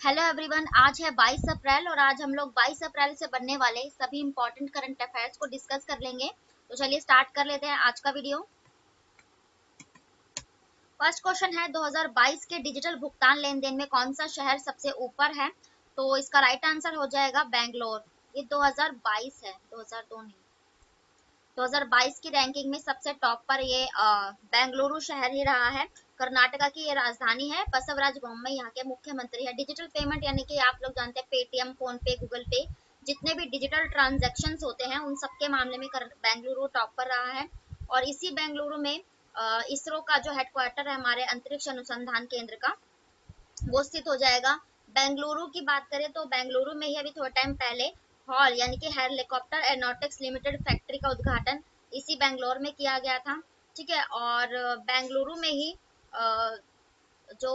Hello everyone, आज है 22 अप्रैल और आज हम लोग 22 अप्रैल से बनने वाले सभी इंपॉर्टेंट करंट अफेयर्स को डिस्कस कर लेंगे। तो चलिए स्टार्ट कर लेते हैं आज का वीडियो। फर्स्ट क्वेश्चन है 2022 के डिजिटल भुगतान लेन देन में कौन सा शहर सबसे ऊपर है। तो इसका राइट आंसर हो जाएगा बेंगलोर। ये 2022 है, 2002 नहीं। 2022 की रैंकिंग में सबसे टॉप पर ये बेंगलुरु शहर ही रहा है। कर्नाटका की ये राजधानी है। बसवराज बोम्मई यहाँ के मुख्यमंत्री है। डिजिटल पेमेंट यानी कि आप लोग जानते हैं पेटीएम, फोन पे, गूगल पे, जितने भी डिजिटल ट्रांजेक्शन होते हैं उन सबके मामले में बेंगलुरु टॉप पर रहा है। और इसी बेंगलुरु में इसरो का जो हेडक्वार्टर है हमारे अंतरिक्ष अनुसंधान केंद्र का, वो स्थित हो जाएगा। बेंगलुरु की बात करें तो बेंगलुरु में ही अभी थोड़ा टाइम पहले हॉल यानी कि हेलीकॉप्टर एरोनॉटिक्स लिमिटेड फैक्ट्री का उद्घाटन इसी बेंगलोर में किया गया था। ठीक है। और बेंगलुरु में ही जो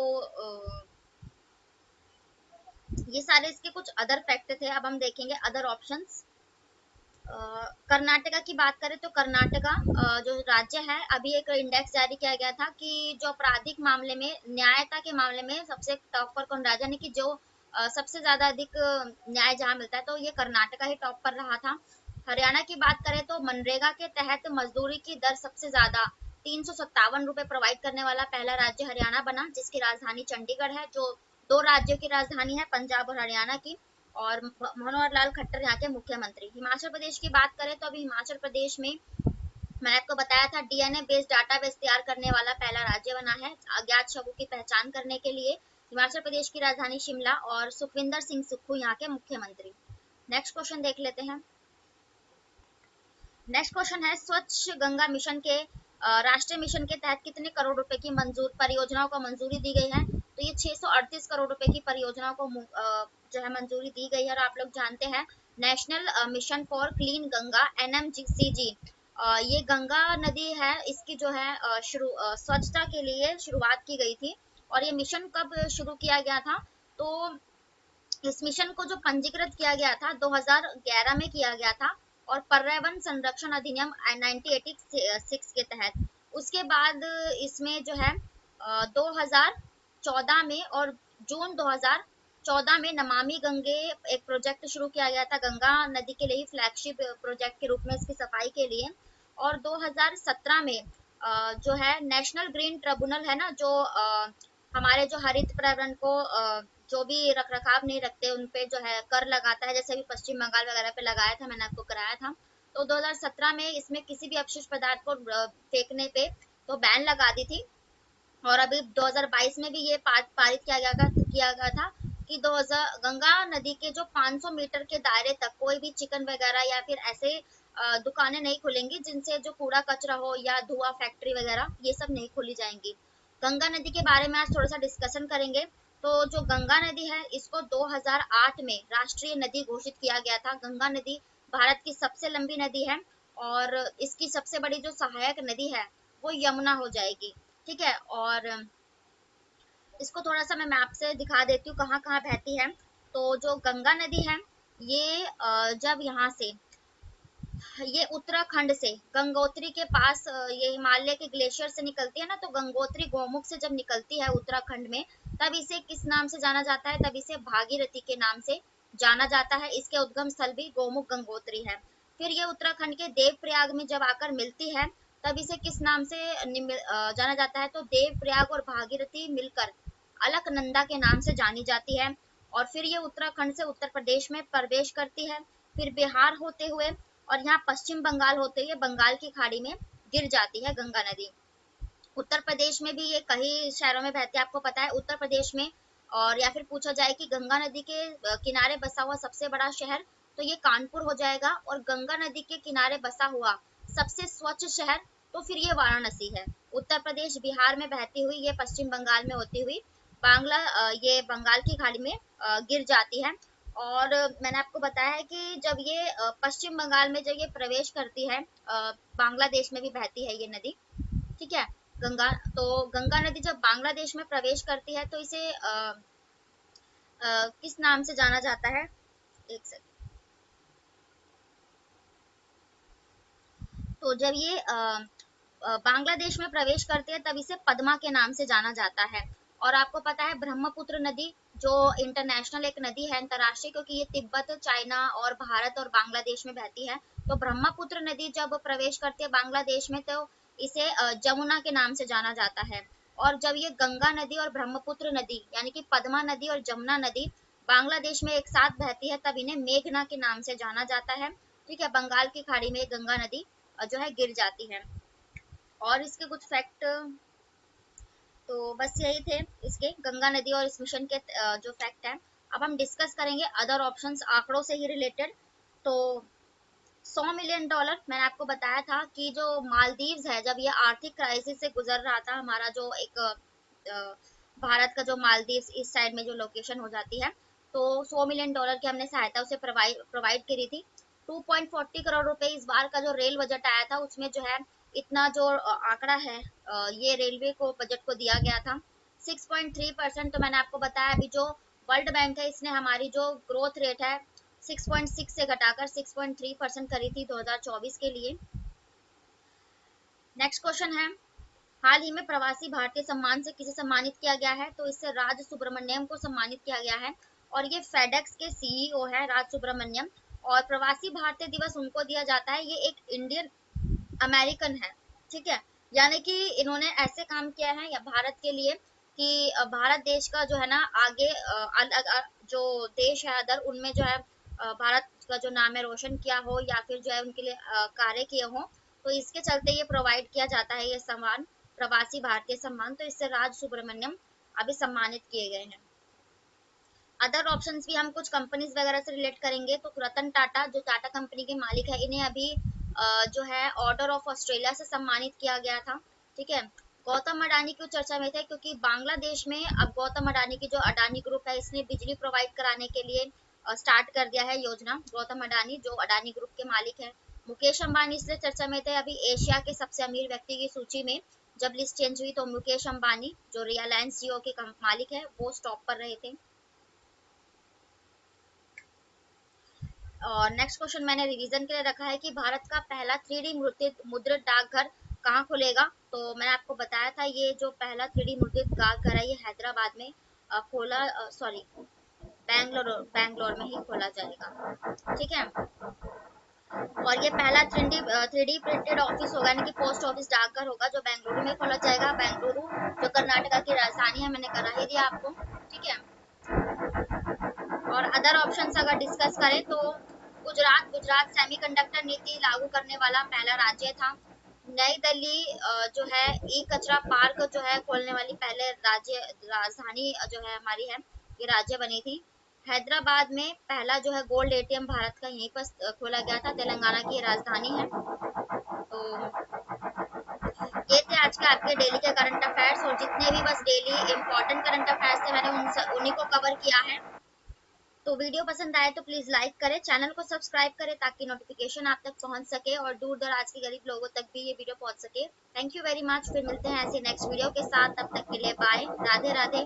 ये सारे इसके कुछ अदर फैक्ट थे। अब हम देखेंगे अदर ऑप्शंस। कर्नाटका की बात करें तो कर्नाटका जो राज्य है, अभी एक इंडेक्स जारी किया गया था कि जो आपराधिक मामले में, न्यायता के मामले में सबसे टॉप पर कौन राज्य, यानी कि जो सबसे ज्यादा अधिक न्याय जहाँ मिलता है, तो ये कर्नाटका ही टॉप पर रहा था। हरियाणा की बात करें तो मनरेगा के तहत मजदूरी की दर सबसे ज्यादा 357 रुपए प्रोवाइड करने वाला पहला राज्य हरियाणा बना, जिसकी राजधानी चंडीगढ़ है। जो दो राज्यों की राजधानी है, पंजाब और हरियाणा की। और मनोहर लाल खट्टर यहाँ के मुख्यमंत्री। हिमाचल प्रदेश की बात करें तो अभी हिमाचल प्रदेश में मैंने आपको बताया था डीएनए बेस्ड डाटाबेस तैयार करने वाला पहला राज्य बना है अज्ञात शवों की पहचान करने के लिए। हिमाचल प्रदेश की राजधानी शिमला और सुखविंदर सिंह सुक्खू यहाँ के मुख्यमंत्री। नेक्स्ट क्वेश्चन देख लेते हैं। नेक्स्ट क्वेश्चन है स्वच्छ गंगा मिशन के राष्ट्रीय मिशन के तहत कितने करोड़ रुपए की परियोजनाओं को मंजूरी दी गई है। तो ये 638 करोड़ रुपए की परियोजनाओं को जो है मंजूरी दी गई है। और आप लोग जानते हैं national mission for clean Ganga NMCG, ये गंगा नदी है, इसकी जो है स्वच्छता के लिए शुरुआत की गई थी। और ये मिशन कब शुरू किया गया था, तो इस मिशन को जो पंजीकृत किया गया था 2011 में किया गया था, और पर्यावरण संरक्षण अधिनियम 1986 के तहत। उसके बाद इसमें जो है 2014 में और जून 2014 में नमामि गंगे एक प्रोजेक्ट शुरू किया गया था गंगा नदी के लिए, फ्लैगशिप प्रोजेक्ट के रूप में इसकी सफाई के लिए। और 2017 में जो है नेशनल ग्रीन ट्रिब्यूनल है ना, जो हमारे जो हरित पर्यावरण को जो भी रख रखाव नहीं रखते उन पे जो है कर लगाता है, जैसे भी पश्चिम बंगाल वगैरह पे लगाया था, मैंने आपको कराया था। तो 2017 में इसमें किसी भी अपशिष्ट पदार्थ को फेंकने पे तो बैन लगा दी थी। और अभी 2022 में भी ये पारित किया गया था कि 2000 गंगा नदी के जो 500 मीटर के दायरे तक कोई भी चिकन वगैरह या फिर ऐसे दुकानें नहीं खुलेंगी जिनसे जो कूड़ा कचरा हो या धुआं फैक्ट्री वगैरह ये सब नहीं खोली जाएंगी। गंगा नदी के बारे में आज थोड़ा सा डिस्कशन करेंगे। तो जो गंगा नदी है इसको 2008 में राष्ट्रीय नदी घोषित किया गया था। गंगा नदी भारत की सबसे लंबी नदी है और इसकी सबसे बड़ी जो सहायक नदी है वो यमुना हो जाएगी। ठीक है। और इसको थोड़ा सा मैं मैप से दिखा देती हूँ कहाँ कहाँ बहती है। तो जो गंगा नदी है ये जब यहाँ से ये उत्तराखंड से गंगोत्री के पास ये हिमालय के ग्लेशियर से निकलती है ना, तो गंगोत्री गोमुख से जब निकलती है उत्तराखंड में, तब इसे किस नाम से जाना जाता है, तब इसे भागीरथी के नाम से जाना जाता है। इसके उद्गम स्थल भी गोमुख गंगोत्री है। फिर ये उत्तराखंड के देवप्रयाग में जब आकर मिलती है, तब इसे किस नाम से जाना जाता है, तो देवप्रयाग और भागीरथी मिलकर अलकनंदा के नाम से जानी जाती है। और फिर ये उत्तराखंड से उत्तर प्रदेश में प्रवेश करती है, फिर बिहार होते हुए और यहाँ पश्चिम बंगाल होते हुए बंगाल की खाड़ी में गिर जाती है गंगा नदी। उत्तर प्रदेश में भी ये कई शहरों में बहती है, आपको पता है उत्तर प्रदेश में। और या फिर पूछा जाए कि गंगा नदी के किनारे बसा हुआ सबसे बड़ा शहर, तो ये कानपुर हो जाएगा। और गंगा नदी के किनारे बसा हुआ सबसे स्वच्छ शहर, तो फिर ये वाराणसी है। उत्तर प्रदेश बिहार में बहती हुई ये पश्चिम बंगाल में होती हुई ये बंगाल की खाड़ी में गिर जाती है। और मैंने आपको बताया है कि जब ये पश्चिम बंगाल में जब ये प्रवेश करती है, बांग्लादेश में भी बहती है ये नदी। ठीक है। गंगा तो गंगा नदी जब बांग्लादेश में प्रवेश करती है तो इसे किस नाम से जाना जाता है, एक सेकंड। तो जब ये बांग्लादेश में प्रवेश करती है तब इसे पद्मा के नाम से जाना जाता है। और आपको पता है ब्रह्मपुत्र नदी जो इंटरनेशनल एक नदी है अंतरराष्ट्रीय, क्योंकि ये तिब्बत, चाइना और भारत और बांग्लादेश में बहती है। तो ब्रह्मपुत्र नदी जब प्रवेश करती है बांग्लादेश में तो इसे जमुना के नाम से जाना जाता है। और जब ये गंगा नदी और ब्रह्मपुत्र नदी यानी कि पद्मा नदी और जमुना नदी बांग्लादेश में एक साथ बहती है तब इन्हें मेघना के नाम से जाना जाता है। ठीक है, बंगाल की खाड़ी में गंगा नदी जो है गिर जाती है। और इसके कुछ फैक्ट तो बस यही थे इसके गंगा नदी और इस मिशन के जो फैक्ट है। अब हम डिस्कस करेंगे अदर ऑप्शंस आंकड़ों से ही रिलेटेड। तो $100 मिलियन मैंने आपको बताया था कि जो मालदीव्स है जब ये आर्थिक क्राइसिस से गुजर रहा था, हमारा जो एक भारत का जो मालदीव्स इस साइड में जो लोकेशन हो जाती है, तो $100 मिलियन की हमने सहायता उसे प्रोवाइड करी थी। 2.40 करोड़ रुपए इस बार का जो रेल बजट आया था उसमें जो है इतना जो आंकड़ा है ये रेलवे को बजट को दिया गया था। 6.3% तो मैंने आपको बताया। अभी जो वर्ल्ड बैंक है इसने हमारी जो ग्रोथ रेट है 6.6 से घटाकर 6.3% करी थी 2024 के लिए। नेक्स्ट क्वेश्चन है, हाल ही में प्रवासी भारतीय सम्मान से किसे सम्मानित किया गया है? तो इससे राज सुब्रमण्यम को सम्मानित किया गया है और ये फेडेक्स के सीईओ है राज सुब्रमण्यम। और प्रवासी भारतीय दिवस उनको दिया जाता है, ये एक इंडियन अमेरिकन है। ठीक है, यानी कि इन्होंने ऐसे काम किया है या भारत के लिए कि भारत देश का जो है ना आगे अलग जो देश है अदर उनमें जो है भारत का जो नाम है रोशन किया हो या फिर जो है उनके लिए कार्य किए हो, तो इसके चलते ये प्रोवाइड किया जाता है ये सम्मान, प्रवासी भारतीय सम्मान। तो इससे राज सुब्रमण्यम अभी सम्मानित किए गए हैं। अदर ऑप्शंस भी हम कुछ कंपनीज वगैरह से रिलेट करेंगे। तो रतन टाटा जो टाटा कंपनी के मालिक है इन्हें अभी जो है ऑर्डर ऑफ ऑस्ट्रेलिया से सम्मानित किया गया था। ठीक है, गौतम अडानी की चर्चा में थे क्योंकि बांग्लादेश में अब गौतम अडानी की जो अडानी ग्रुप है इसने बिजली प्रोवाइड कराने के लिए स्टार्ट कर दिया है योजना। गौतम अडानी जो अडानी ग्रुप के मालिक है। मुकेश अंबानी इसलिए चर्चा में थे अभी एशिया के सबसे अमीर व्यक्ति की सूची में जब लिस्ट चेंज हुई तो मुकेश अंबानी जो रिलायंस जियो के मालिक है वो स्टॉप पर रहे थे। और नेक्स्ट क्वेश्चन मैंने रिवीजन के लिए रखा है कि भारत का पहला 3D मुद्रित डाकघर कहाँ खुलेगा? तो मैंने आपको बताया था ये जो पहला 3D मुद्रित डाकघर है ये हैदराबाद में खोला सॉरी बैंगलोर बैंगलोर में ही खोला जाएगा। ठीक है, और ये पहला 3D प्रिंटेड ऑफिस होगा यानी कि पोस्ट ऑफिस डाकघर होगा जो बेंगलुरु में खोला जाएगा। बेंगलुरु जो कर्नाटका की राजधानी है मैंने करा ही दिया आपको। ठीक है, और अदर ऑप्शंस अगर डिस्कस करें तो गुजरात सेमीकंडक्टर नीति लागू करने वाला पहला राज्य था। नई दिल्ली जो है ई कचरा पार्क जो है खोलने वाली पहले राज्य राजधानी जो है हमारी है ये राज्य बनी थी। हैदराबाद में पहला जो है गोल्ड एटीएम भारत का यहीं पर खोला गया था, तेलंगाना की राजधानी है। तो ये थे आज के आपके डेली के करंट अफेयर्स और जितने भी बस डेली इंपॉर्टेंट करंट अफेयर्स थे मैंने उन्हीं को कवर किया है। तो वीडियो पसंद आए तो प्लीज लाइक करें, चैनल को सब्सक्राइब करें ताकि नोटिफिकेशन आप तक पहुंच सके और दूर दराज के गरीब लोगों तक भी ये वीडियो पहुंच सके। थैंक यू वेरी मच, फिर मिलते हैं ऐसे नेक्स्ट वीडियो के साथ, तब तक के लिए बाय, राधे राधे।